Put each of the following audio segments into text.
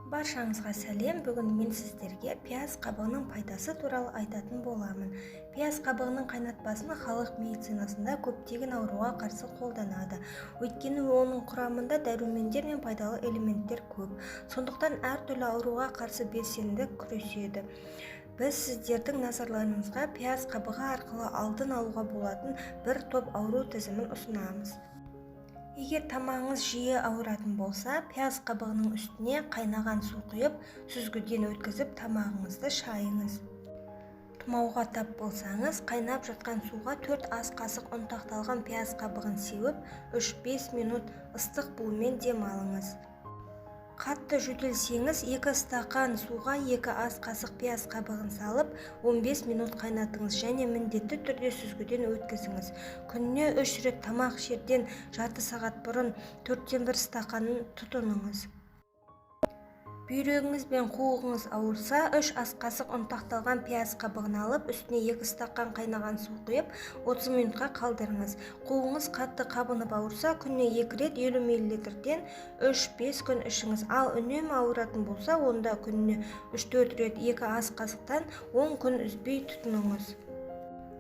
Баршаңызға сәлем. Бүгін мен сіздерге пияз қабығының пайдасы туралы айтатын боламын. Пияз қабығының қайнатпасын халық медицинасында көптеген ауруға қарсы қолданады. Өйткені оның құрамында дәрумендер мен пайдалы элементтер көп. Сондықтан әртүрлі ауруға қарсы белсенді күреседі. Біз сіздердің назарларыңызға пияз қабығы арқылы алдын алуға болатын бір топ ауру тізімін ұсынамыз. Егер тамағыңыз жиі ауыратын болса, пияз қабығының үстіне қайнаған су құйып, сүзгіден өткізіп тамағыңызды шайыңыз. Тұмауға тап болсаңыз, қайнап жатқан суға 4 ас қасық ұнтақталған пияз қабығын сеуіп, 3-5 минут ыстық бумен дем алыңыз. Қатты жөтелсеңіз, 2 стақан суға 2 ас қасық пияз қабығын салып, 15 минут қайнатыңыз және міндетті түрде сүзгіден өткізіңіз. Күніне 3 рет тамақ ішерден жарты сағат бұрын 4-1 стақанын тұтыныңыз. Бүйрегіңіз бен қуығыңыз ауырса, 3 ас қасық ұнтақталған пияз қабығын алып, үстіне 2 стақан қайнаған су құйып, 30 минутқа қалдырыңыз. Қуығыңыз қатты қабынып ауырса, күніне 2 рет 50 мл-ден 3-5 күн ішіңіз. Ал үнемі ауыратын болса, онда күніне 3-4 рет 2 ас қасықтан 10 күн үзбей тұтыныңыз.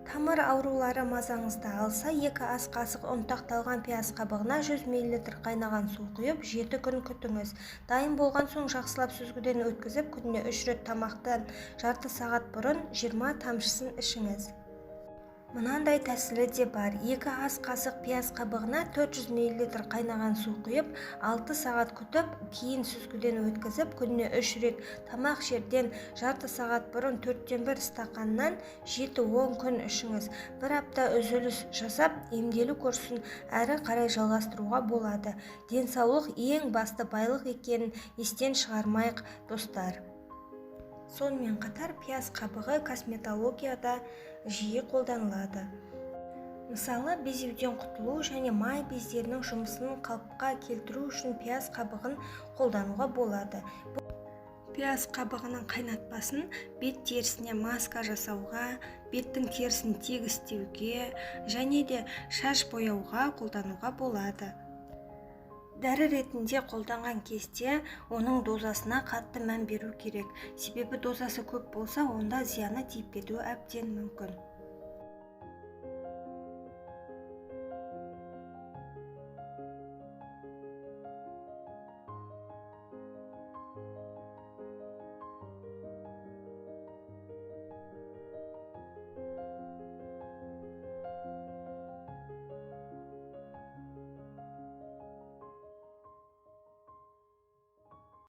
Тамыр аурулары мазаңызды алса, 2 ас қасық ұнтақталған пияз қабығына 100 мл қайнаған су құйып, 7 күн күтіңіз. Дайын болған соң жақсылап сүзгіден өткізіп, күніне 3 рет тамақтан жарты сағат бұрын 20 тамшысын ішіңіз. Мынандай тәсілі де бар. 2 ас қасық пияз қабығына 400 мл қайнаған су құйып, 6 сағат күтіп, кейін сүзгіден өткізіп, күніне 3 рет тамақ ішерден жарты сағат бұрын 4-1 стақаннан 7-10 күн ішіңіз. Бір апта үзіліс жасап, емделу курсын әрі қарай жалғастыруға болады. Денсаулық ең басты байлық екенін естен шығармайық, достар. Сонымен қатар пияз қабығы косметологияда жиі қолданылады. Мысалы, безеуден құтылу және май бездерінің жұмысын қалыпқа келтіру үшін пияз қабығын қолдануға болады. Пияз қабығының қайнатпасын бет терісіне маска жасауға, беттің терісін тегістеуге және де шаш бояуға қолдануға болады. Дәрі ретінде қолданған кезде оның дозасына қатты мән беру керек. Себебі дозасы көп болса, онда зияны тиіп кетуі әбден мүмкін.